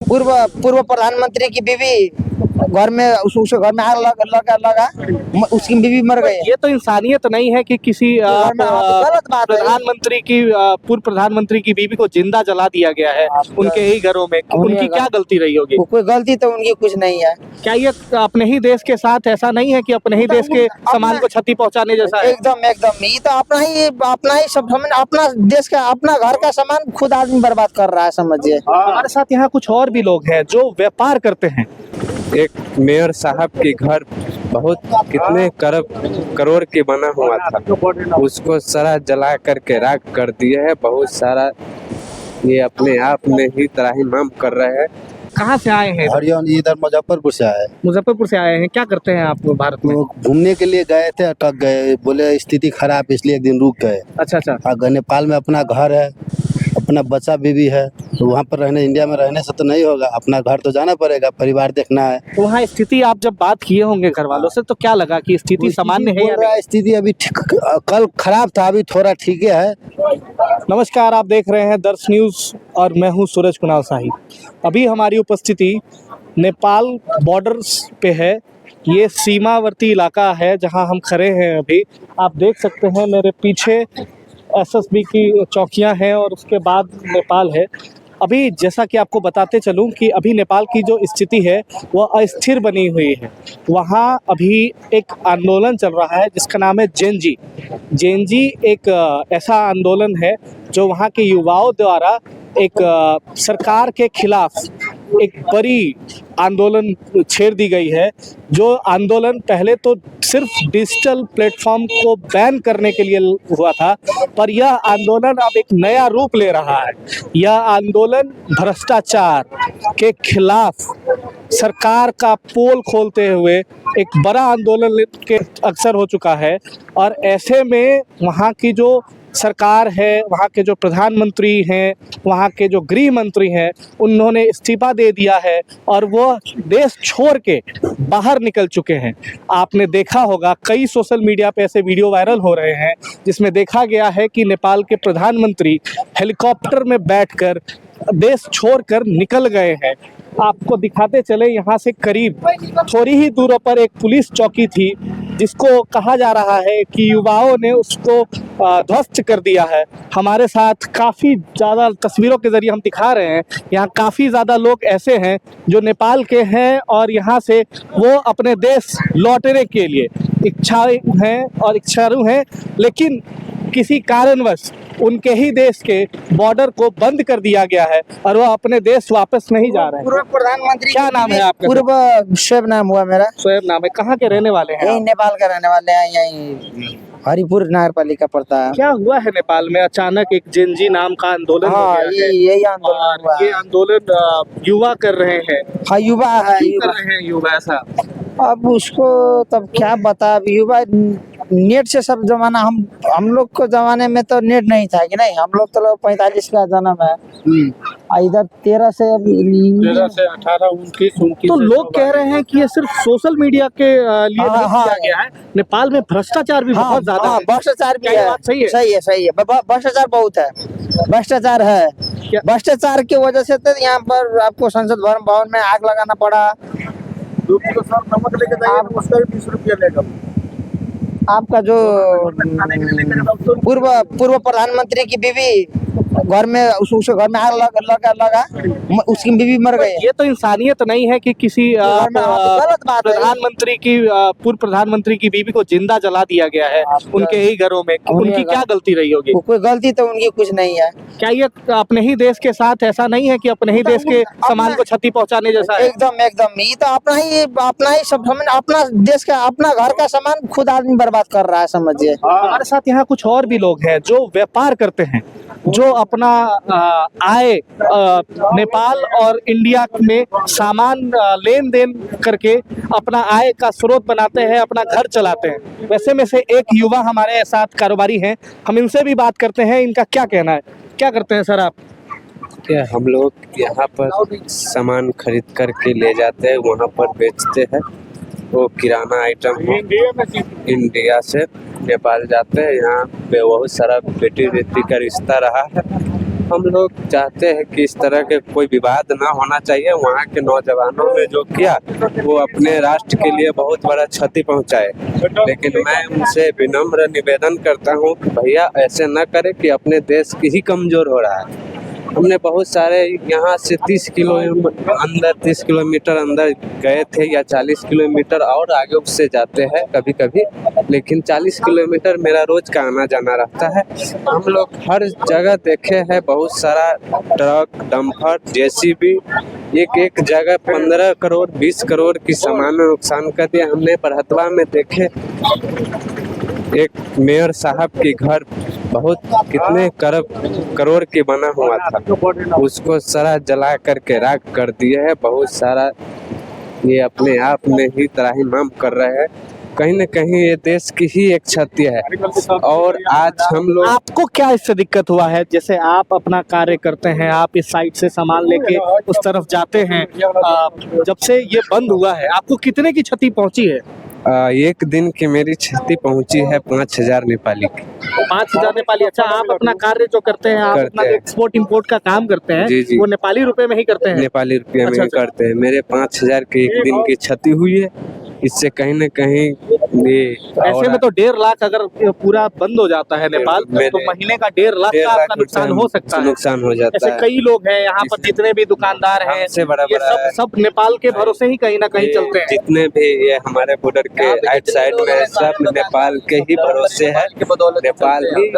पूर्व पूर्व प्रधानमंत्री की बीवी घर में उस घर में आग लगा उसकी बीवी मर गई। ये तो इंसानियत नहीं है कि किसी गलत बात है। प्रधानमंत्री की पूर्व प्रधानमंत्री की बीवी को जिंदा जला दिया गया है उनके ही घरों में। उनकी क्या गलती रही होगी? कोई गलती तो उनकी कुछ नहीं है। क्या ये अपने ही देश के साथ ऐसा नहीं है कि अपने ही देश के सामान को क्षति पहुंचाने जैसा है? एकदम ये तो अपना ही सब अपना देश का अपना घर का सामान खुद आदमी बर्बाद कर रहा है, समझिए। हमारे साथ यहाँ कुछ और भी लोग हैं जो व्यापार करते हैं। एक मेयर साहब के घर बहुत कितने करोड़ के बना हुआ था, उसको सारा जला करके राख कर दिए है। बहुत सारा ये अपने आप में ही त्राहिमाम कर रहे हैं। कहाँ से आए हैं? हरियाणा, इधर मुजफ्फरपुर से आए। मुजफ्फरपुर से आए हैं। क्या करते हैं आप भारत में? घूमने के लिए गए थे, अटक गए, बोले स्थिति खराब इसलिए एक दिन रुक गए। अच्छा। नेपाल में अपना घर है, अपना बच्चा बीवी है, तो वहाँ पर रहने, इंडिया में रहने से तो नहीं होगा, अपना घर तो जाना पड़ेगा, परिवार देखना है। तो वहाँ स्थिति आप जब बात किए होंगे घर वालों से तो क्या लगा कि स्थिति सामान्य है या नहीं? स्थिति अभी कल खराब था, अभी थोड़ा ठीक है। नमस्कार, आप देख रहे हैं दर्श न्यूज और मैं हूँ सूरज कुणाल शाही। अभी हमारी उपस्थिति नेपाल बॉर्डर्स पे है। ये सीमावर्ती इलाका है जहाँ हम खड़े हैं। अभी आप देख सकते हैं मेरे पीछे एसएसबी की चौकियां हैं और उसके बाद नेपाल है। अभी जैसा कि आपको बताते चलूं कि अभी नेपाल की जो स्थिति है वह अस्थिर बनी हुई है। वहाँ अभी एक आंदोलन चल रहा है जिसका नाम है जेनजी। जेनजी एक ऐसा आंदोलन है जो वहाँ के युवाओं द्वारा एक सरकार के खिलाफ एक बड़ी आंदोलन छेड़ दी गई है। जो आंदोलन पहले तो सिर्फ डिजिटल प्लेटफॉर्म को बैन करने के लिए हुआ था, पर यह आंदोलन अब एक नया रूप ले रहा है। यह आंदोलन भ्रष्टाचार के खिलाफ सरकार का पोल खोलते हुए एक बड़ा आंदोलन के अक्सर हो चुका है। और ऐसे में वहाँ की जो सरकार है, वहाँ के जो प्रधानमंत्री हैं, वहाँ के जो गृह मंत्री हैं, उन्होंने इस्तीफा दे दिया है और वो देश छोड़ के बाहर निकल चुके हैं। आपने देखा होगा कई सोशल मीडिया पे ऐसे वीडियो वायरल हो रहे हैं जिसमें देखा गया है कि नेपाल के प्रधानमंत्री हेलीकॉप्टर में बैठकर देश छोड़कर निकल गए हैं। आपको दिखाते चले, यहाँ से करीब थोड़ी ही दूर पर एक पुलिस चौकी थी जिसको कहा जा रहा है कि युवाओं ने उसको ध्वस्त कर दिया है। हमारे साथ काफ़ी ज़्यादा तस्वीरों के ज़रिए हम दिखा रहे हैं, यहाँ काफ़ी ज़्यादा लोग ऐसे हैं जो नेपाल के हैं और यहाँ से वो अपने देश लौटने के लिए इच्छारू हैं, लेकिन किसी कारणवश उनके ही देश के बॉर्डर को बंद कर दिया गया है और वो अपने देश वापस नहीं जा रहे हैं। पूर्व प्रधानमंत्री क्या नाम है आपका? पूर्व शोएब नाम हुआ मेरा। शोएब नाम है। कहाँ के रहने वाले हैं? यही नेपाल का रहने वाले हैं, यही हरिपुर नगर पालिका पड़ता है। क्या हुआ है नेपाल में? अचानक एक जेनजी नाम का आंदोलन हो गया है। यही आंदोलन हुआ। ये आंदोलन युवा कर रहे हैं। हाँ, युवा है। कर रहे हैं युवा ऐसा। अब उसको तब क्या बता, अब युवा नेट से सब जमाना, हम लोग को जमाने में तो नेट नहीं था कि नहीं, हम लोग तो 45 का जन्म है, इधर 13 से 18 19 तो लोग कह रहे हैं कि ये सिर्फ सोशल मीडिया के लिए किया गया है। नेपाल में भ्रष्टाचार भी बहुत ज्यादा है। भ्रष्टाचार भी है। सही है, सही है। भ्रष्टाचार बहुत है, भ्रष्टाचार है। भ्रष्टाचार की वजह से तो यहाँ पर आपको संसद भवन में आग लगाना पड़ा। 2 किलो सर नमक लेके जाइए, उसका भी 20 रुपया लेगा। आपका जो पूर्व प्रधानमंत्री की बीवी घर में उस घर में आग लगा उसकी बीवी मर गई। ये तो इंसानियत नहीं है कि किसी गलत बात है। प्रधानमंत्री की पूर्व प्रधानमंत्री की बीवी को जिंदा जला दिया गया है उनके ही घरों में। उनकी क्या गलती रही होगी? कोई गलती तो उनकी कुछ नहीं है। क्या ये अपने ही देश के साथ ऐसा नहीं है कि अपने ही देश के सामान को क्षति पहुंचाने जैसा है? एकदम ये तो अपना ही सब अपना देश का अपना घर का सामान खुद आदमी बर्बाद कर रहा है, समझिए। हमारे साथ यहाँ कुछ और भी लोग हैं जो व्यापार करते हैं, जो अपना आय नेपाल और इंडिया में सामान लेन देन करके अपना आय का स्रोत बनाते हैं, अपना घर चलाते हैं। वैसे में से एक युवा हमारे साथ कारोबारी हैं, हम इनसे भी बात करते हैं। इनका क्या कहना है? क्या करते हैं सर आप? क्या हम लोग यहाँ पर सामान खरीद करके ले जाते हैं, वहाँ पर बेचते हैं। वो किराना आइटम हो, इंडिया से नेपाल जाते हैं। यहाँ पे बहुत सारा बेटी बेटी का रिश्ता रहा है, हम लोग चाहते हैं कि इस तरह के कोई विवाद ना होना चाहिए। वहाँ के नौजवानों ने जो किया वो अपने राष्ट्र के लिए बहुत बड़ा क्षति पहुँचाए, लेकिन मैं उनसे विनम्र निवेदन करता हूँ कि भैया ऐसे न करें कि अपने देश की ही कमज़ोर हो रहा है। हमने बहुत सारे यहाँ से 30 किलोमीटर अंदर गए थे या 40 किलोमीटर और आगे उससे जाते हैं कभी कभी, लेकिन 40 किलोमीटर मेरा रोज का आना जाना रहता है। हम लोग हर जगह देखे हैं बहुत सारा ट्रक, डंपर, जेसीबी, एक जगह 15 करोड़ 20 करोड़ की सामान नुकसान कर दिया। हमने बरहतवा में देखे एक मेयर साहब के घर बहुत कितने करोड़ के बना हुआ था, उसको सारा जला करके राख कर दिए है। बहुत सारा ये अपने आप में ही त्राहिमाम कर रहे हैं। कहीं न कहीं ये देश की ही एक क्षति है। और आज हम लोग, आपको क्या इससे दिक्कत हुआ है? जैसे आप अपना कार्य करते हैं, आप इस साइड से सामान लेके उस तरफ जाते हैं, जब से ये बंद हुआ है आपको कितने की क्षति पहुंची है? एक दिन की मेरी क्षति पहुंची है 5000 नेपाली की। 5000 नेपाली? अच्छा, आप अपना कार्य जो करते हैं, आप अपना एक्सपोर्ट इंपोर्ट का काम करते हैं, जी जी, वो नेपाली रुपए में ही करते हैं? नेपाली रुपये में अच्छा, ही करते हैं। मेरे 5000 की एक दिन की क्षति हुई है। इससे कहीं न कहीं ये ऐसे में तो 1.5 लाख अगर पूरा बंद हो जाता है नेपाल, तो महीने का 1.5 लाख का आपका नुकसान हो सकता है। नुकसान हो जाता ऐसे है। कई लोग हैं यहाँ पर, जितने भी दुकानदार हैं, ये सब नेपाल के भरोसे ही कहीं ना कहीं चलते हैं। जितने भी ये हमारे बॉर्डर के राइट साइड में सब नेपाल के ही भरोसे है। नेपाल ही,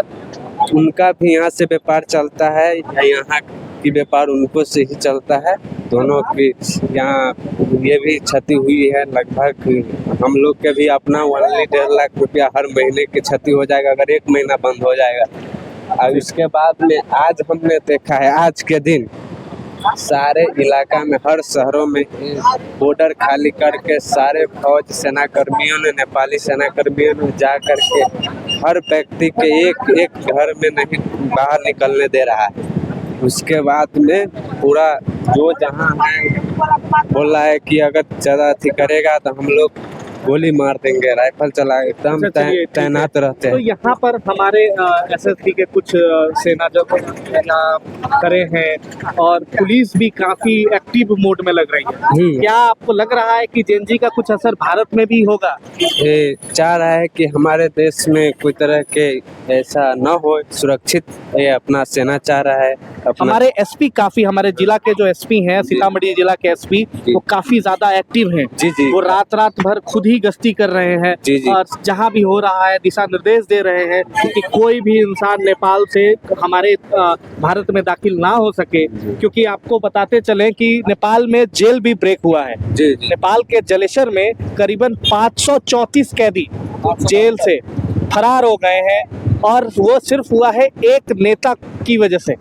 उनका भी यहाँ से व्यापार चलता है, यहाँ की व्यापार उनको से ही चलता है। दोनों की यहाँ ये भी क्षति हुई है। लगभग हम लोग के भी अपना 1.5 लाख रुपया हर महीने की क्षति हो जाएगा अगर एक महीना बंद हो जाएगा। और इसके बाद में आज हमने देखा है, आज के दिन सारे इलाका में, हर शहरों में बॉर्डर खाली करके सारे फौज सेना कर्मियों ने, नेपाली सेना कर्मियों ने जा करके हर व्यक्ति के एक घर में नहीं बाहर निकलने दे रहा है। उसके बाद में पूरा जो जहाँ है बोल रहा है कि अगर ज़्यादा अथी करेगा तो हम लोग गोली मार देंगे, राइफल चला, एकदम तैनात रहते हैं। तो यहाँ पर हमारे एसएसबी के कुछ सेना जवान खड़े हैं और पुलिस भी काफी एक्टिव मोड में लग रही है। क्या आपको लग रहा है कि जेएनजी का कुछ असर भारत में भी होगा? ये चाह रहा है कि हमारे देश में कोई तरह के ऐसा न हो, सुरक्षित ये अपना सेना चाह रहा है। हमारे एसपी काफी, हमारे जिला के जो एसपी हैं, सीतामढ़ी जिला के एसपी, वो काफी ज्यादा एक्टिव हैं। जी जी, वो रात भर खुद ही गश्ती कर रहे हैं। जी जी, और जहां भी हो रहा है दिशा निर्देश दे रहे हैं कि कोई भी इंसान नेपाल से हमारे भारत में दाखिल ना हो सके। क्योंकि आपको बताते चले कि नेपाल में जेल भी ब्रेक हुआ है। जी जी, नेपाल के जलेसर में करीबन 534 कैदी जेल से फरार हो गए हैं और वो सिर्फ हुआ है एक नेता की वजह से।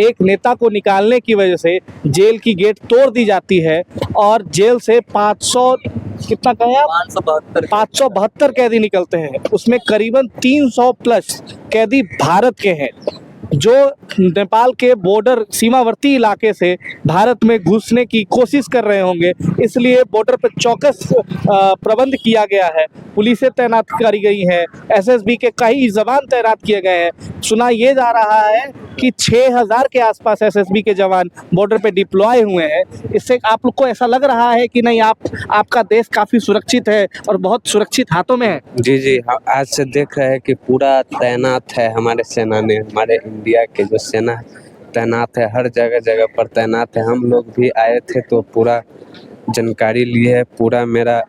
एक नेता को निकालने की वजह से जेल की गेट तोड़ दी जाती है और जेल से 572 कैदी निकलते हैं। उसमें करीबन 300 प्लस कैदी भारत के हैं, जो नेपाल के बॉर्डर सीमावर्ती इलाके से भारत में घुसने की कोशिश कर रहे होंगे। इसलिए बॉर्डर पर चौकस प्रबंध किया गया है, पुलिसें तैनात करी गई हैं, एसएसबी के कई जवान तैनात किए गए हैं। सुना ये जा रहा है कि 6000 के आसपास एसएसबी के जवान बॉर्डर पे डिप्लॉय हुए हैं। इससे आप लोग को ऐसा लग रहा है कि नहीं, आपका देश काफ़ी सुरक्षित है और बहुत सुरक्षित हाथों में है? जी जी, आज से देख रहे हैं कि पूरा तैनात है हमारे सेना ने, हमारे इंडिया के जो सेना तैनात है, हर जगह जगह पर तैनात है। हम लोग भी आए थे तो पूरा जानकारी लिए है, पूरा मेरा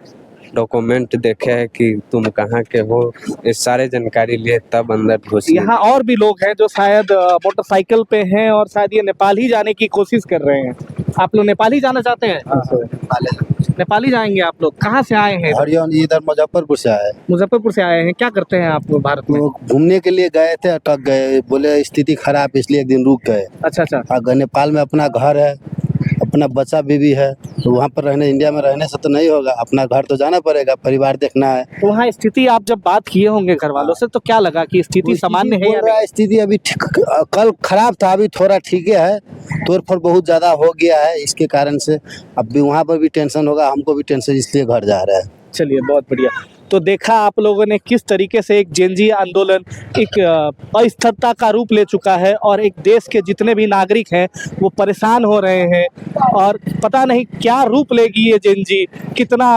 डॉक्यूमेंट देखे है कि तुम कहाँ के हो, ये सारे जानकारी लिए तब अंदर घुसे। यहाँ और भी लोग हैं जो शायद मोटरसाइकिल पे हैं और शायद ये नेपाल ही जाने की कोशिश कर रहे हैं। आप लोग नेपाल ही जाना चाहते हैं? नेपाल ही जाएंगे आप लोग? कहाँ से आए हैं? हरियाणा, इधर मुजफ्फरपुर से आए। मुजफ्फरपुर से आए हैं। क्या करते हैं आप भारत में? घूमने के लिए गए थे, अटक गए, बोले स्थिति खराब इसलिए एक दिन रुक गए। अच्छा अच्छा। अगर नेपाल में अपना घर है, अपना बच्चा बीवी है, तो वहाँ पर रहने, इंडिया में रहने से तो नहीं होगा, अपना घर तो जाना पड़ेगा, परिवार देखना है। तो वहाँ स्थिति आप जब बात किए होंगे घर वालों से तो क्या लगा कि स्थिति सामान्य है या नहीं? स्थिति अभी कल खराब था, अभी थोड़ा ठीक है, तोड़फोड़ बहुत ज्यादा हो गया है, इसके कारण से अब भी वहाँ पर भी टेंशन होगा, हमको भी टेंशन, इसलिए घर जा रहा है। चलिए, बहुत बढ़िया। तो देखा आप लोगों ने किस तरीके से एक जेनजी आंदोलन एक अस्थिरता का रूप ले चुका है और एक देश के जितने भी नागरिक हैं वो परेशान हो रहे हैं और पता नहीं क्या रूप लेगी ये जेनजी, कितना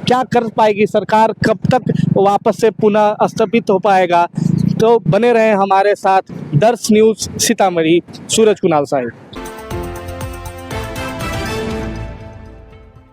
क्या कर पाएगी सरकार, कब तक वापस से पुनः स्थापित हो पाएगा। तो बने रहें हमारे साथ। दर्श न्यूज़ सीतामढ़ी, सूरज कुणाल साहिब।